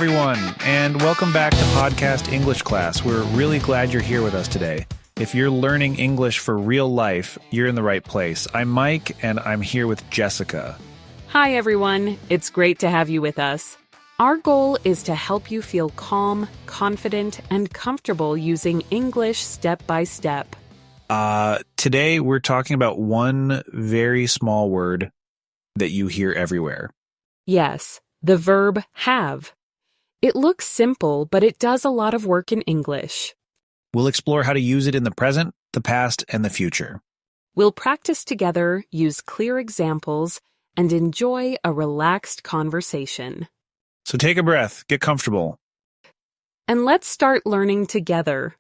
everyone, and welcome back to Podcast English Class. We're really glad you're here with us today. If you're learning English for real life, you're in the right place. I'm Mike, and I'm here with Jessica. Hi, everyone. It's great to have you with us. Our goal is to help you feel calm, confident, and comfortable using English step by step. Today, we're talking about one very small word that you hear everywhere. Yes, the verb have. It looks simple, but it does a lot of work in English. We'll explore how to use it in the present, the past, and the future. We'll practice together, use clear examples, and enjoy a relaxed conversation. So take a breath, get comfortable. And let's start learning together.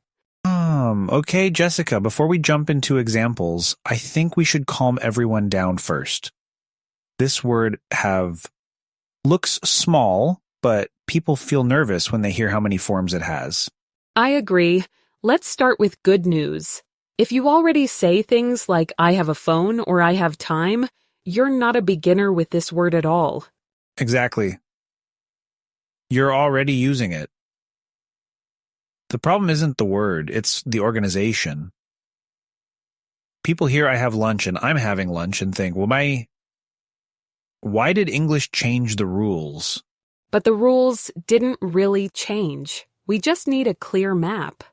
Okay, Jessica, before we jump into examples, I think we should calm everyone down first. This word have looks small, but people feel nervous when they hear how many forms it has. I agree. Let's start with good news. If you already say things like I have a phone or I have time, you're not a beginner with this word at all. Exactly. You're already using it. The problem isn't the word, it's the organization. People hear I have lunch and I'm having lunch and think, well, why did English change the rules? But the rules didn't really change. We just need a clear map.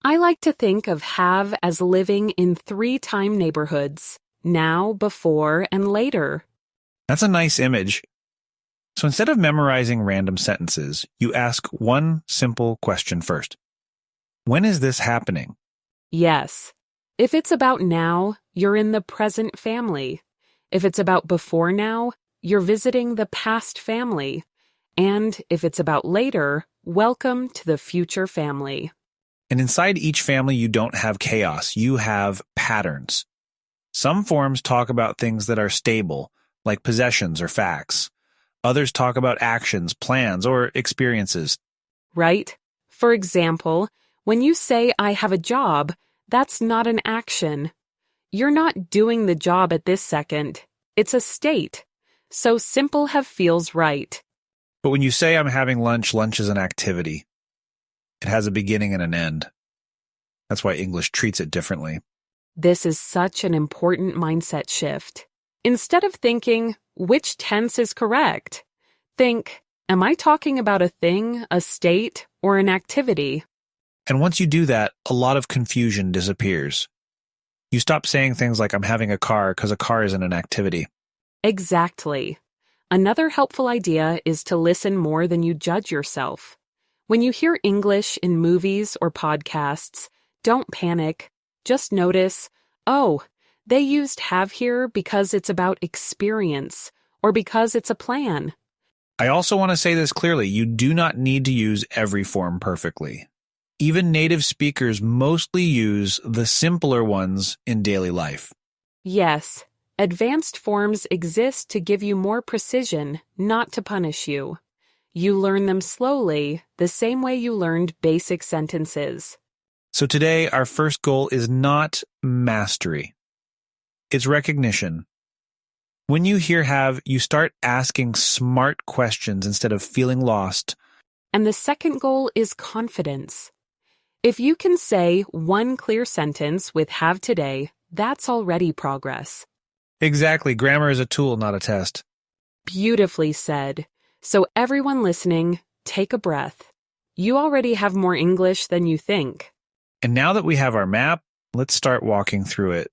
I like to think of have as living in 3 time neighborhoods: now, before, and later. That's a nice image. So instead of memorizing random sentences, you ask one simple question first. When is this happening? Yes. If it's about now, you're in the present family. If it's about before now, you're visiting the past family. And if it's about later, welcome to the future family. And inside each family, you don't have chaos. You have patterns. Some forms talk about things that are stable, like possessions or facts. Others talk about actions, plans, or experiences. Right? For example, when you say I have a job, that's not an action. You're not doing the job at this second. It's a state. So simple have feels right. But when you say I'm having lunch, lunch is an activity. It has a beginning and an end. That's why English treats it differently. This is such an important mindset shift. Instead of thinking, which tense is correct? Think, am I talking about a thing, a state, or an activity? And once you do that, a lot of confusion disappears. You stop saying things like I'm having a car because a car isn't an activity. Exactly. Another helpful idea is to listen more than you judge yourself. When you hear English in movies or podcasts, don't panic. Just notice, oh, they used have here because it's about experience or because it's a plan. I also want to say this clearly. You do not need to use every form perfectly. Even native speakers mostly use the simpler ones in daily life. Yes, advanced forms exist to give you more precision, not to punish you. You learn them slowly, the same way you learned basic sentences. So today, our first goal is not mastery. It's recognition. When you hear have, you start asking smart questions instead of feeling lost. And the second goal is confidence. If you can say one clear sentence with have today, that's already progress. Exactly. Grammar is a tool, not a test. Beautifully said. So everyone listening, take a breath. You already have more English than you think. And now that we have our map, let's start walking through it.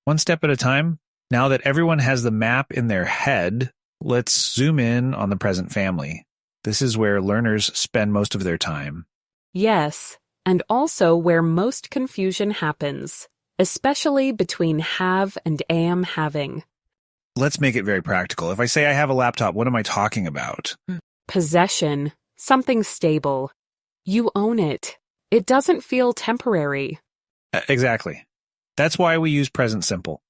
One step at a time. Now that everyone has the map in their head, let's zoom in on the present family. This is where learners spend most of their time. Yes, and also where most confusion happens, especially between have and am having. Let's make it very practical. If I say I have a laptop, what am I talking about? Possession, something stable. You own it. It doesn't feel temporary. Exactly. That's why we use present simple.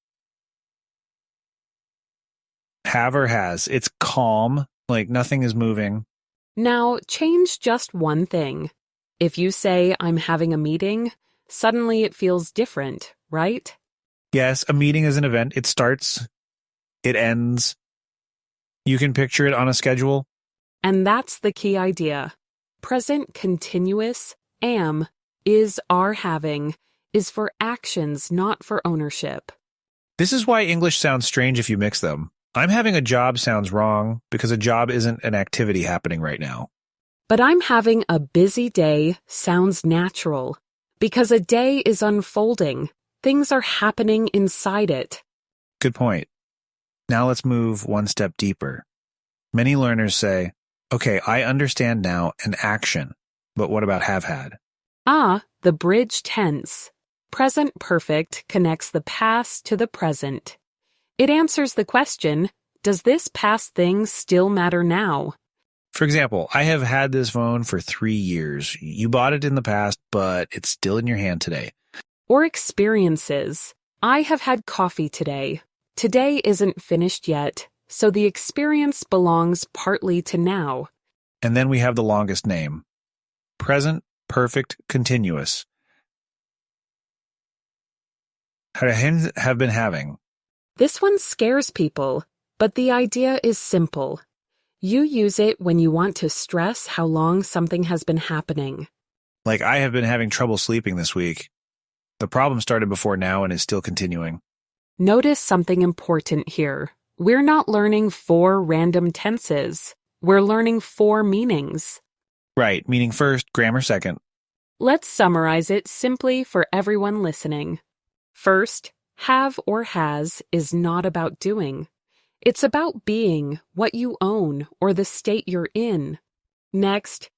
Have or has. It's calm, like nothing is moving. Now, change just one thing. If you say, I'm having a meeting, suddenly it feels different, right? Yes, a meeting is an event. It starts, it ends. You can picture it on a schedule? And that's the key idea. Present continuous, am, is, are having, is for actions, not for ownership. This is why English sounds strange if you mix them. I'm having a job sounds wrong because a job isn't an activity happening right now. But I'm having a busy day sounds natural because a day is unfolding. Things are happening inside it. Good point. Now let's move one step deeper. Many learners say, okay, I understand now an action, but what about have had? The bridge tense. Present perfect connects the past to the present. It answers the question, does this past thing still matter now? For example, I have had this phone for 3 years. You bought it in the past, but it's still in your hand today. Or experiences. I have had coffee today. Today isn't finished yet, so the experience belongs partly to now. And then we have the longest name. Present perfect continuous. Have been having. This one scares people, but the idea is simple. You use it when you want to stress how long something has been happening. Like I have been having trouble sleeping this week. The problem started before now and is still continuing. Notice something important here. We're not learning 4 random tenses. We're learning 4 meanings. Right, meaning first, grammar second. Let's summarize it simply for everyone listening. First, have or has is not about doing. It's about being, what you own, or the state you're in. Next,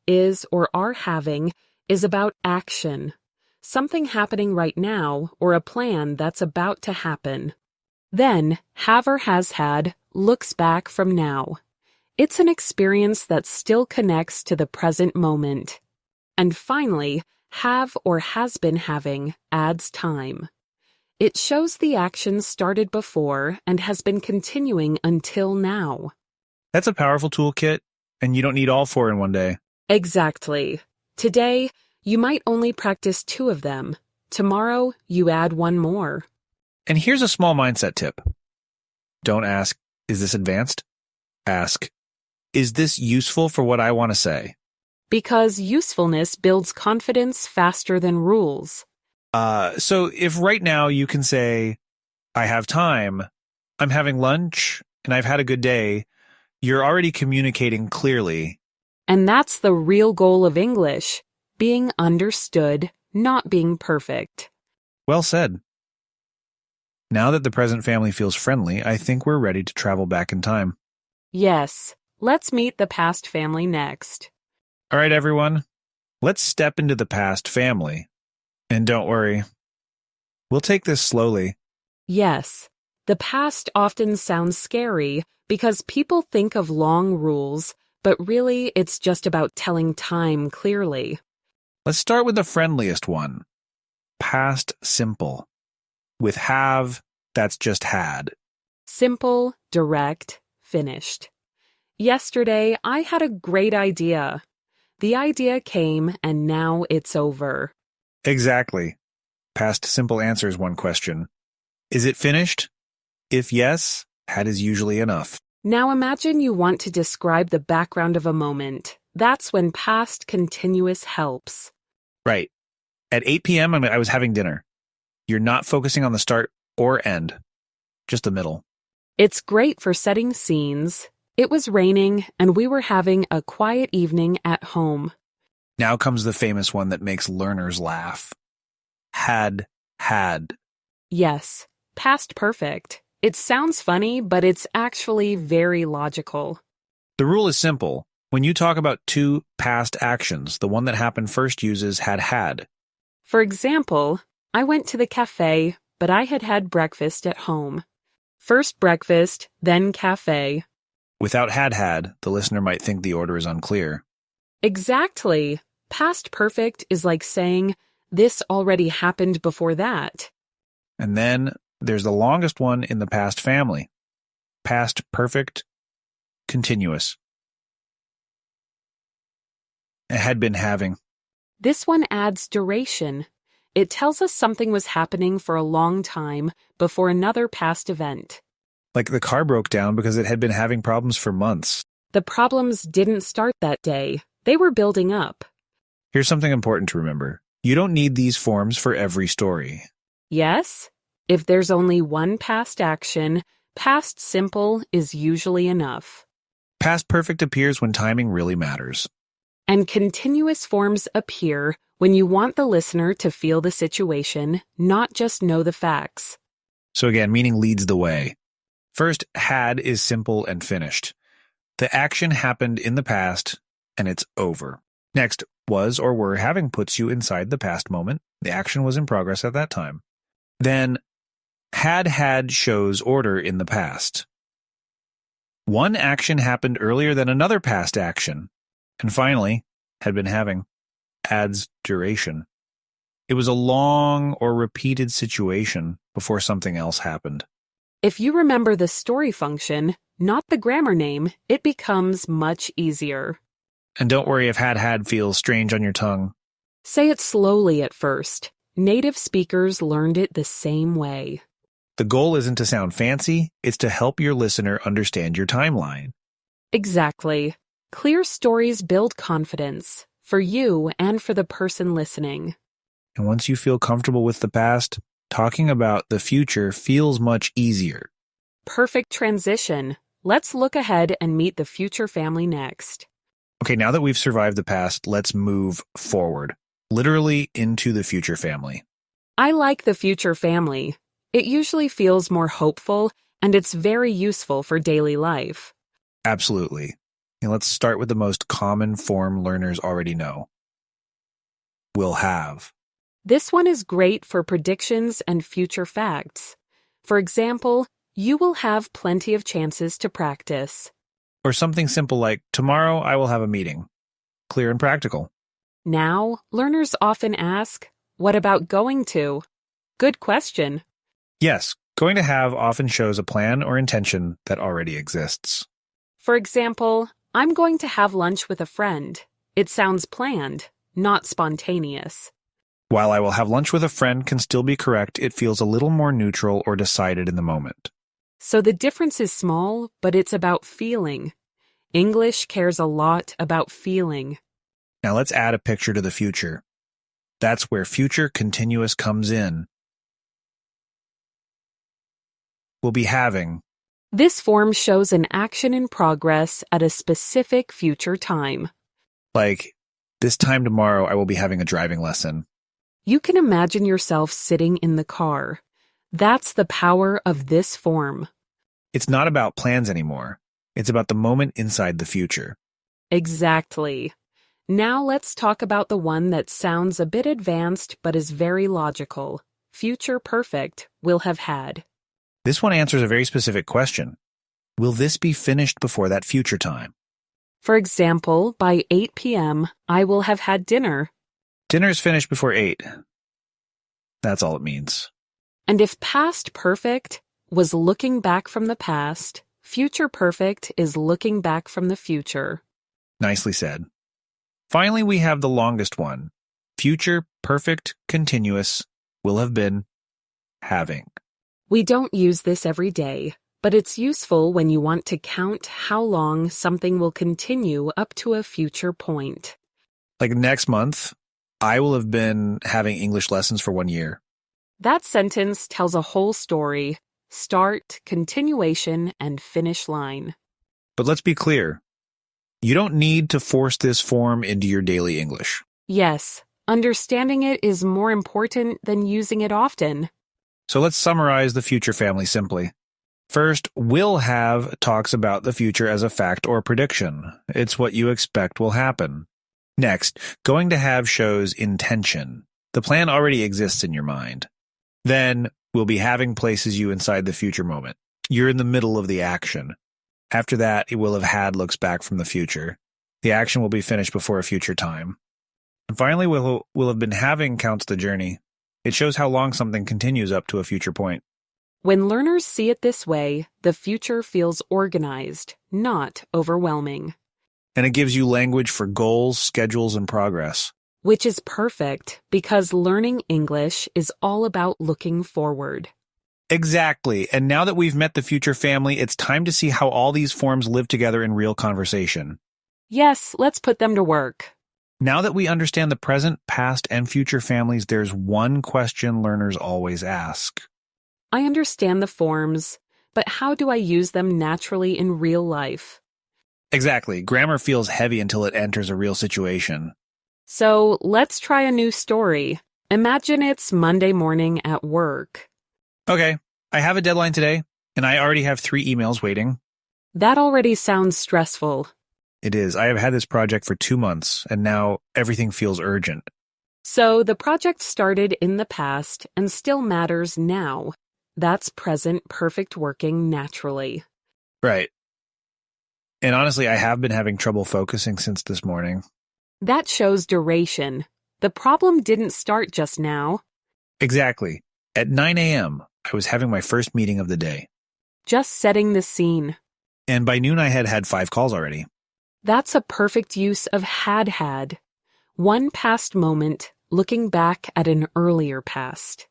is, or are having is about action. Something happening right now, or a plan that's about to happen. Then, have or has had looks back from now. It's an experience that still connects to the present moment. And finally, have or has been having adds time. It shows the action started before and has been continuing until now. That's a powerful toolkit, and you don't need all 4 in one day. Exactly. Today, you might only practice 2 of them. Tomorrow, you add 1 more. And here's a small mindset tip. Don't ask, is this advanced? Ask, is this useful for what I want to say? Because usefulness builds confidence faster than rules. So if right now you can say, I have time, I'm having lunch, and I've had a good day, you're already communicating clearly. And that's the real goal of English, being understood, not being perfect. Well said. Now that the present family feels friendly, I think we're ready to travel back in time. Yes, let's meet the past family next. All right, everyone, let's step into the past family. And don't worry, we'll take this slowly. Yes, the past often sounds scary because people think of long rules, but really it's just about telling time clearly. Let's start with the friendliest one. Past simple. With have, that's just had. Simple, direct, finished. Yesterday, I had a great idea. The idea came and now it's over. Exactly. Past simple answers one question. Is it finished? If yes, had is usually enough. Now imagine you want to describe the background of a moment. That's when past continuous helps. Right. At 8 p.m., I was having dinner. You're not focusing on the start or end, just the middle. It's great for setting scenes. It was raining, and we were having a quiet evening at home. Now comes the famous one that makes learners laugh. Had. Yes, past perfect. It sounds funny, but it's actually very logical. The rule is simple. When you talk about 2 past actions, the one that happened first uses had. For example, I went to the cafe, but I had had breakfast at home. First breakfast, then cafe. Without had, the listener might think the order is unclear. Exactly. Past perfect is like saying, this already happened before that. And then there's the longest one in the past family. Past perfect, continuous. It had been having. This one adds duration. It tells us something was happening for a long time before another past event. Like the car broke down because it had been having problems for months. The problems didn't start that day. They were building up. Here's something important to remember. You don't need these forms for every story. Yes? If there's only one past action, past simple is usually enough. Past perfect appears when timing really matters. And continuous forms appear when you want the listener to feel the situation, not just know the facts. So again, meaning leads the way. First, had is simple and finished. The action happened in the past, and it's over. Next, was or were having puts you inside the past moment. The action was in progress at that time. Then, had shows order in the past. One action happened earlier than another past action. And finally, had been having adds duration. It was a long or repeated situation before something else happened. If you remember the story function, not the grammar name, it becomes much easier. And don't worry if had feels strange on your tongue. Say it slowly at first. Native speakers learned it the same way. The goal isn't to sound fancy, it's to help your listener understand your timeline. Exactly. Clear stories build confidence, for you and for the person listening. And once you feel comfortable with the past, talking about the future feels much easier. Perfect transition. Let's look ahead and meet the future family next. Okay, now that we've survived the past, let's move forward, literally into the future family. I like the future family. It usually feels more hopeful, and it's very useful for daily life. Absolutely. And let's start with the most common form learners already know. Will have. This one is great for predictions and future facts. For example, you will have plenty of chances to practice. Or something simple like, tomorrow I will have a meeting. Clear and practical. Now, learners often ask, what about going to? Good question. Yes, going to have often shows a plan or intention that already exists. For example, I'm going to have lunch with a friend. It sounds planned, not spontaneous. While I will have lunch with a friend can still be correct, it feels a little more neutral or decided in the moment. So the difference is small, but it's about feeling. English cares a lot about feeling. Now let's add a picture to the future. That's where future continuous comes in. We'll be having. This form shows an action in progress at a specific future time. Like, this time tomorrow I will be having a driving lesson. You can imagine yourself sitting in the car. That's the power of this form. It's not about plans anymore. It's about the moment inside the future. Exactly. Now let's talk about the one that sounds a bit advanced but is very logical. Future perfect, will have had. This one answers a very specific question. Will this be finished before that future time? For example, by 8 p.m., I will have had dinner. Dinner's finished before 8. That's all it means. And if past perfect was looking back from the past, future perfect is looking back from the future. Nicely said. Finally, we have the longest one. Future perfect continuous will have been having. We don't use this every day, but it's useful when you want to count how long something will continue up to a future point. Like next month, I will have been having English lessons for 1 year. That sentence tells a whole story: start, continuation, and finish line. But let's be clear. You don't need to force this form into your daily English. Yes, understanding it is more important than using it often. So let's summarize the future family simply. First, will have talks about the future as a fact or prediction. It's what you expect will happen. Next, going to have shows intention. The plan already exists in your mind. Then, will be having places you inside the future moment. You're in the middle of the action. After that, it will have had looks back from the future. The action will be finished before a future time. And finally, will have been having counts the journey. It shows how long something continues up to a future point. When learners see it this way, the future feels organized, not overwhelming. And it gives you language for goals, schedules, and progress. Which is perfect because learning English is all about looking forward. Exactly. And now that we've met the future family, it's time to see how all these forms live together in real conversation. Yes, let's put them to work. Now that we understand the present, past, and future families, there's one question learners always ask. I understand the forms, but how do I use them naturally in real life? Exactly. Grammar feels heavy until it enters a real situation. So let's try a new story. Imagine it's Monday morning at work. Okay, I have a deadline today, and I already have 3 emails waiting. That already sounds stressful. It is. I have had this project for 2 months, and now everything feels urgent. So the project started in the past and still matters now. That's present perfect working naturally. Right. And honestly, I have been having trouble focusing since this morning. That shows duration. The problem didn't start just now. Exactly. At 9 a.m., I was having my first meeting of the day. Just setting the scene. And by noon, I had had 5 calls already. That's a perfect use of had. One past moment, looking back at an earlier past.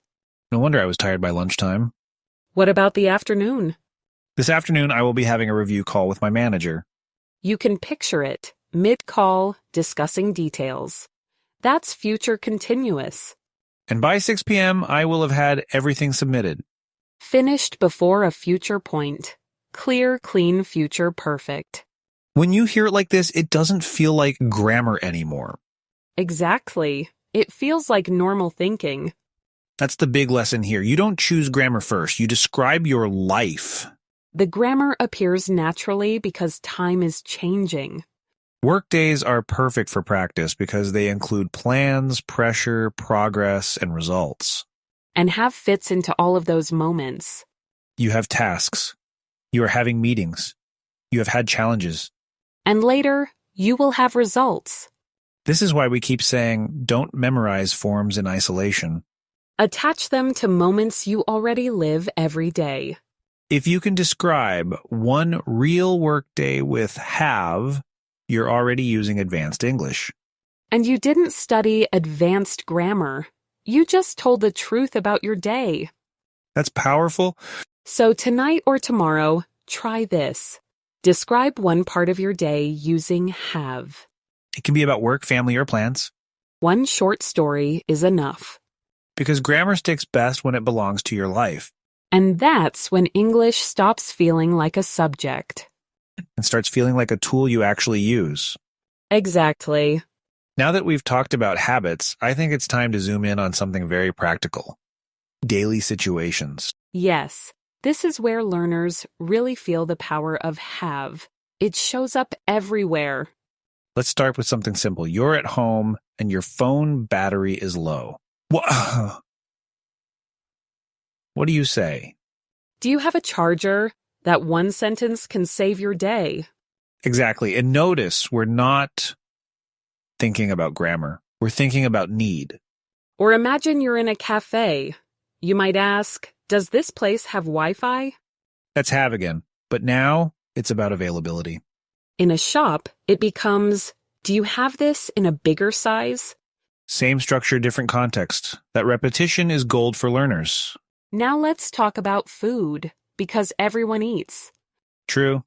No wonder I was tired by lunchtime. What about the afternoon? This afternoon, I will be having a review call with my manager. You can picture it, mid-call, discussing details. That's future continuous. And by 6 p.m., I will have had everything submitted. Finished before a future point. Clear, clean future perfect. When you hear it like this, it doesn't feel like grammar anymore. Exactly. It feels like normal thinking. That's the big lesson here. You don't choose grammar first. You describe your life. The grammar appears naturally because time is changing. Workdays are perfect for practice because they include plans, pressure, progress, and results. And have fits into all of those moments. You have tasks. You are having meetings. You have had challenges. And later, you will have results. This is why we keep saying, don't memorize forms in isolation. Attach them to moments you already live every day. If you can describe one real workday with have, you're already using advanced English. And you didn't study advanced grammar. You just told the truth about your day. That's powerful. So tonight or tomorrow, try this. Describe one part of your day using have. It can be about work, family, or plans. One short story is enough. Because grammar sticks best when it belongs to your life. And that's when English stops feeling like a subject. And starts feeling like a tool you actually use. Exactly. Now that we've talked about habits, I think it's time to zoom in on something very practical. Daily situations. Yes, this is where learners really feel the power of have. It shows up everywhere. Let's start with something simple. You're at home and your phone battery is low. What do you say? Do you have a charger? That one sentence can save your day. Exactly. And notice we're not thinking about grammar. We're thinking about need. Or imagine you're in a cafe. You might ask, does this place have Wi-Fi? That's have again. But now it's about availability. In a shop, it becomes, do you have this in a bigger size? Same structure, different context. That repetition is gold for learners. Now let's talk about food, because everyone eats. True.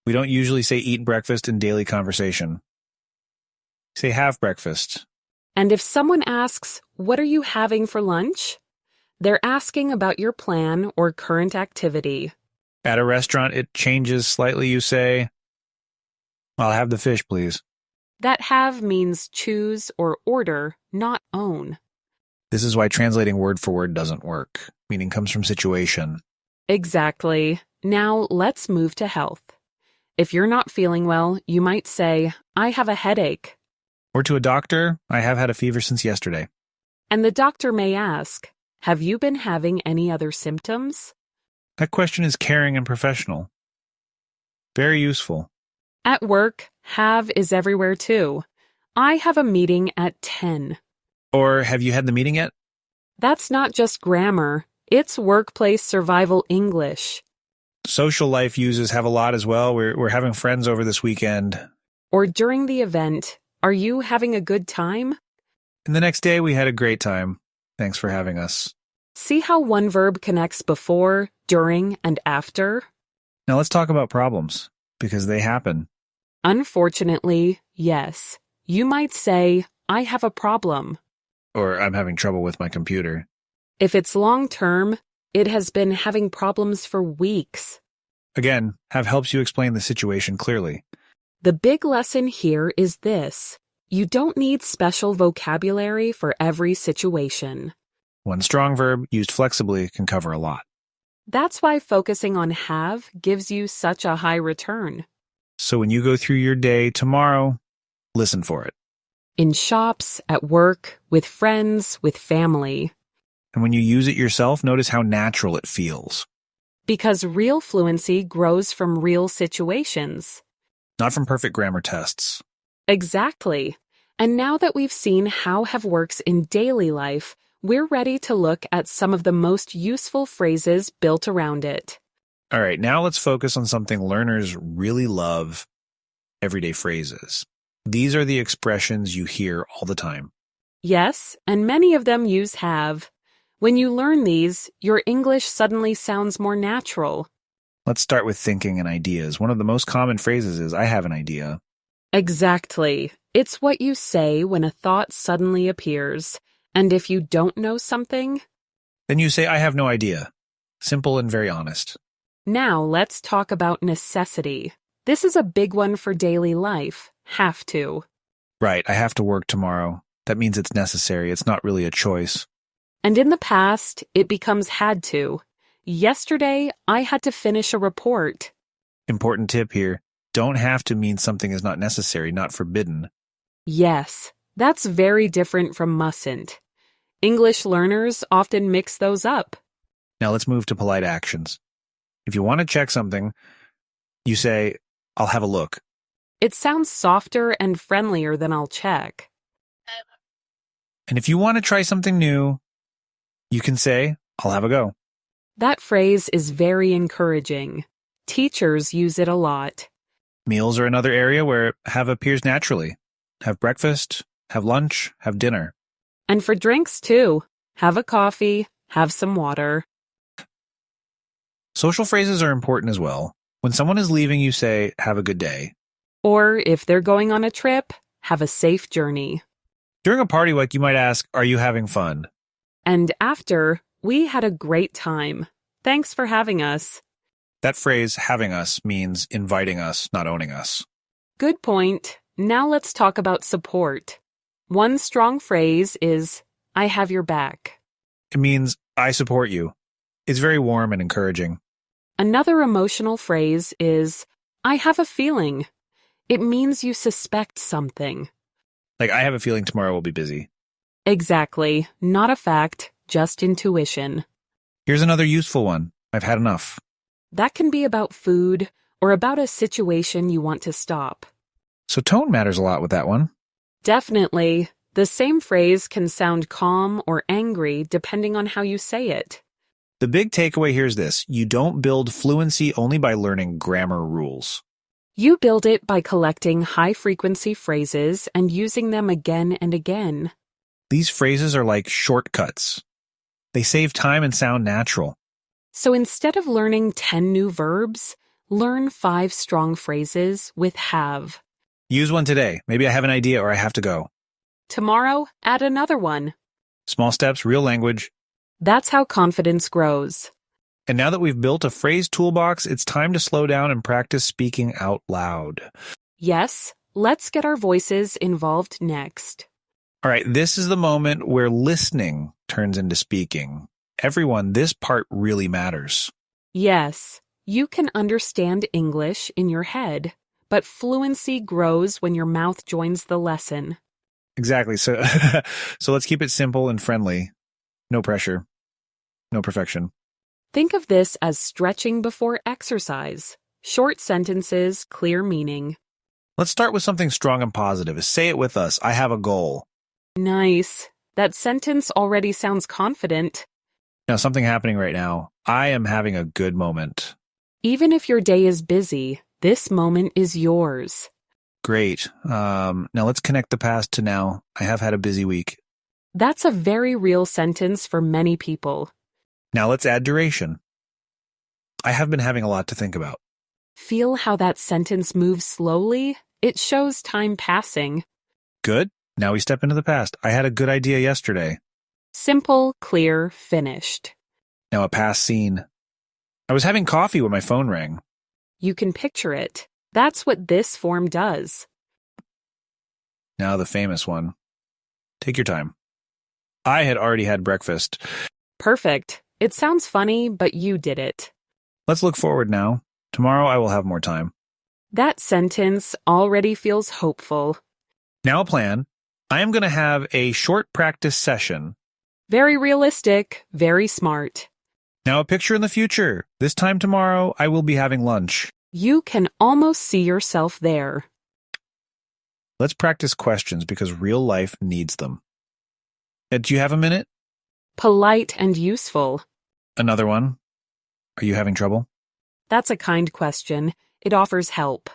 We don't usually say eat breakfast in daily conversation. Say have breakfast. And if someone asks, what are you having for lunch? They're asking about your plan or current activity. At a restaurant, it changes slightly. You say, I'll have the fish, please. That have means choose or order, not own. This is why translating word for word doesn't work. Meaning comes from situation. Exactly. Now let's move to health. If you're not feeling well, you might say, I have a headache. Or to a doctor, I have had a fever since yesterday. And the doctor may ask, have you been having any other symptoms? That question is caring and professional. Very useful. At work, have is everywhere too. I have a meeting at 10. Or have you had the meeting yet? That's not just grammar. It's workplace survival English. Social life uses have a lot as well. We're having friends over this weekend. Or during the event, are you having a good time? And the next day we had a great time. Thanks for having us. See how one verb connects before, during, and after? Now let's talk about problems, because they happen. Unfortunately, yes. You might say, I have a problem. Or I'm having trouble with my computer. If it's long-term, it has been having problems for weeks. Again, have helps you explain the situation clearly. The big lesson here is this. You don't need special vocabulary for every situation. One strong verb used flexibly can cover a lot. That's why focusing on have gives you such a high return. So when you go through your day tomorrow, listen for it. In shops, at work, with friends, with family. And when you use it yourself, notice how natural it feels. Because real fluency grows from real situations. Not from perfect grammar tests. Exactly. And now that we've seen how have works in daily life, we're ready to look at some of the most useful phrases built around it. All right, now let's focus on something learners really love: everyday phrases. These are the expressions you hear all the time. Yes, and many of them use have. When you learn these, your English suddenly sounds more natural. Let's start with thinking and ideas. One of the most common phrases is, I have an idea. Exactly. It's what you say when a thought suddenly appears. And if you don't know something, Then you say, I have no idea. Simple and very honest. now let's talk about necessity. This is a big one for daily life. Have to. Right, I have to work tomorrow. That means it's necessary. It's not really a choice. And in the past, it becomes had to. Yesterday, I had to finish a report. Important tip here. Don't have to mean something is not necessary, not forbidden. Yes, that's very different from mustn't. English learners often mix those up. Now let's move to polite actions. If you want to check something, you say, I'll have a look. It sounds softer and friendlier than I'll check. And if you want to try something new, you can say, I'll have a go. That phrase is very encouraging. Teachers use it a lot. Meals are another area where have appears naturally. Have breakfast, have lunch, have dinner. And for drinks, too. Have a coffee, have some water. Social phrases are important as well. When someone is leaving, you say, have a good day. Or if they're going on a trip, have a safe journey. During a party, like you might ask, are you having fun? And after, we had a great time. Thanks for having us. That phrase, having us, means inviting us, not owning us. Good point. Now let's talk about support. One strong phrase is, I have your back. It means, I support you. It's very warm and encouraging. Another emotional phrase is, I have a feeling. It means you suspect something. Like, I have a feeling tomorrow will be busy. Exactly. Not a fact, just intuition. Here's another useful one. I've had enough. That can be about food or about a situation you want to stop. So tone matters a lot with that one. Definitely. The same phrase can sound calm or angry depending on how you say it. The big takeaway here is this. You don't build fluency only by learning grammar rules. You build it by collecting high-frequency phrases and using them again and again. These phrases are like shortcuts. They save time and sound natural. So instead of learning 10 new verbs, learn 5 strong phrases with have. Use one today. Maybe I have an idea or I have to go. Tomorrow, add another one. Small steps, real language. That's how confidence grows. And now that we've built a phrase toolbox, it's time to slow down and practice speaking out loud. Yes, let's get our voices involved next. All right, this is the moment where listening turns into speaking. Everyone, this part really matters. Yes, you can understand English in your head, but fluency grows when your mouth joins the lesson. Exactly. So, so let's keep it simple and friendly. No pressure. No perfection. Think of this as stretching before exercise. Short sentences, clear meaning. Let's start with something strong and positive. Say it with us. I have a goal. Nice. That sentence already sounds confident. Now, something happening right now. I am having a good moment. Even if your day is busy, this moment is yours. Great. Now let's connect the past to now. I have had a busy week. That's a very real sentence for many people. Now let's add duration. I have been having a lot to think about. Feel how that sentence moves slowly? It shows time passing. Good. Now we step into the past. I had a good idea yesterday. Simple, clear, finished. Now a past scene. I was having coffee when my phone rang. You can picture it. That's what this form does. Now the famous one. Take your time. I had already had breakfast. Perfect. It sounds funny, but you did it. Let's look forward now. Tomorrow I will have more time. That sentence already feels hopeful. Now a plan. I am going to have a short practice session. Very realistic, very smart. Now a picture in the future. This time tomorrow, I will be having lunch. You can almost see yourself there. Let's practice questions because real life needs them. Do you have a minute? Polite and useful. Another one. Are you having trouble? That's a kind question. It offers help.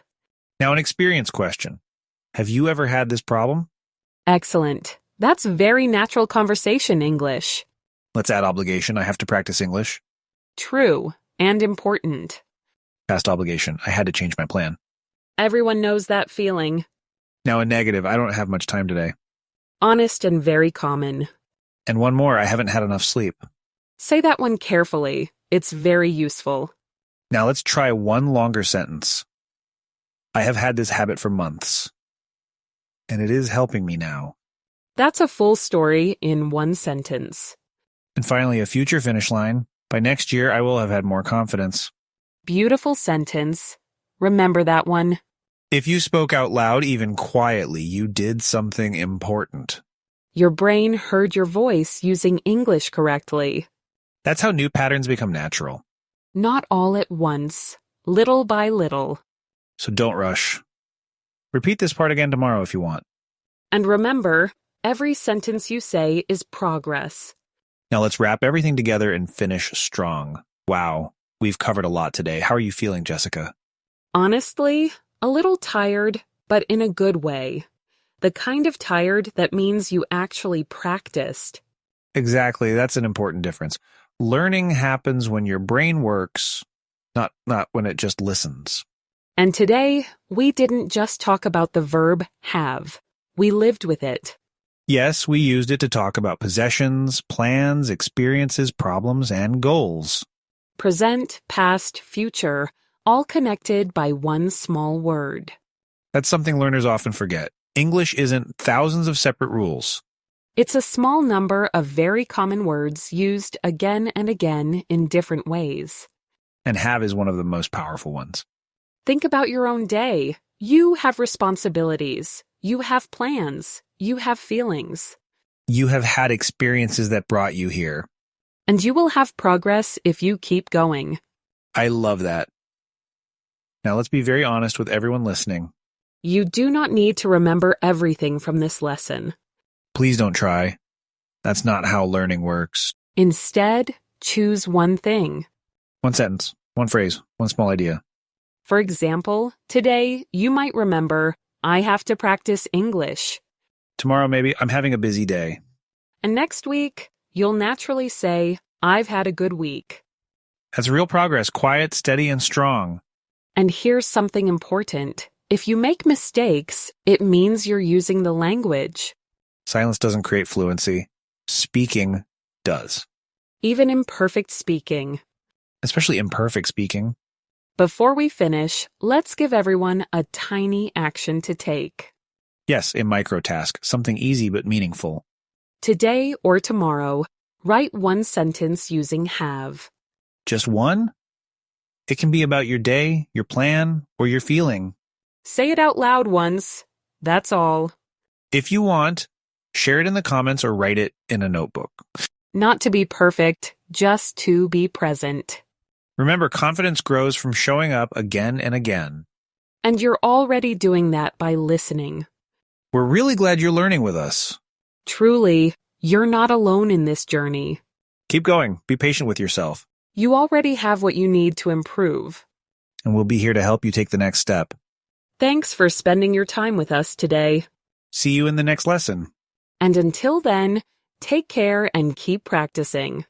Now an experience question. Have you ever had this problem? Excellent. That's very natural conversation English. Let's add obligation. I have to practice English. True and important. Past obligation. I had to change my plan. Everyone knows that feeling. Now a negative. I don't have much time today. Honest and very common. And one more. I haven't had enough sleep. Say that one carefully. It's very useful. Now let's try one longer sentence. I have had this habit for months. And it is helping me now. That's a full story in one sentence. And finally, a future finish line. By next year, I will have had more confidence. Beautiful sentence. Remember that one. If you spoke out loud, even quietly, you did something important. Your brain heard your voice using English correctly. That's how new patterns become natural. Not all at once, little by little. So don't rush. Repeat this part again tomorrow if you want. And remember, every sentence you say is progress. Now let's wrap everything together and finish strong. Wow, we've covered a lot today. How are you feeling, Jessica? Honestly, a little tired, but in a good way. The kind of tired that means you actually practiced. Exactly, that's an important difference. Learning happens when your brain works, not when it just listens. And today, we didn't just talk about the verb have. We lived with it. Yes, we used it to talk about possessions, plans, experiences, problems, and goals. Present, past, future, all connected by one small word. That's something learners often forget. English isn't thousands of separate rules. It's a small number of very common words used again and again in different ways. And have is one of the most powerful ones. Think about your own day. You have responsibilities. You have plans. You have feelings. You have had experiences that brought you here. And you will have progress if you keep going. I love that. Now let's be very honest with everyone listening. You do not need to remember everything from this lesson. Please don't try. That's not how learning works. Instead, choose one thing. One sentence, one phrase, one small idea. For example, today you might remember, I have to practice English. Tomorrow maybe, I'm having a busy day. And next week, you'll naturally say, I've had a good week. That's real progress, quiet, steady, and strong. And here's something important. If you make mistakes, it means you're using the language. Silence doesn't create fluency. Speaking does. Even imperfect speaking. Especially imperfect speaking. Before we finish, let's give everyone a tiny action to take. Yes, a micro task, something easy but meaningful. Today or tomorrow, write one sentence using have. Just one? It can be about your day, your plan, or your feeling. Say it out loud once. That's all. If you want, share it in the comments or write it in a notebook. Not to be perfect, just to be present. Remember, confidence grows from showing up again and again. And you're already doing that by listening. We're really glad you're learning with us. Truly, you're not alone in this journey. Keep going. Be patient with yourself. You already have what you need to improve. And we'll be here to help you take the next step. Thanks for spending your time with us today. See you in the next lesson. And until then, take care and keep practicing.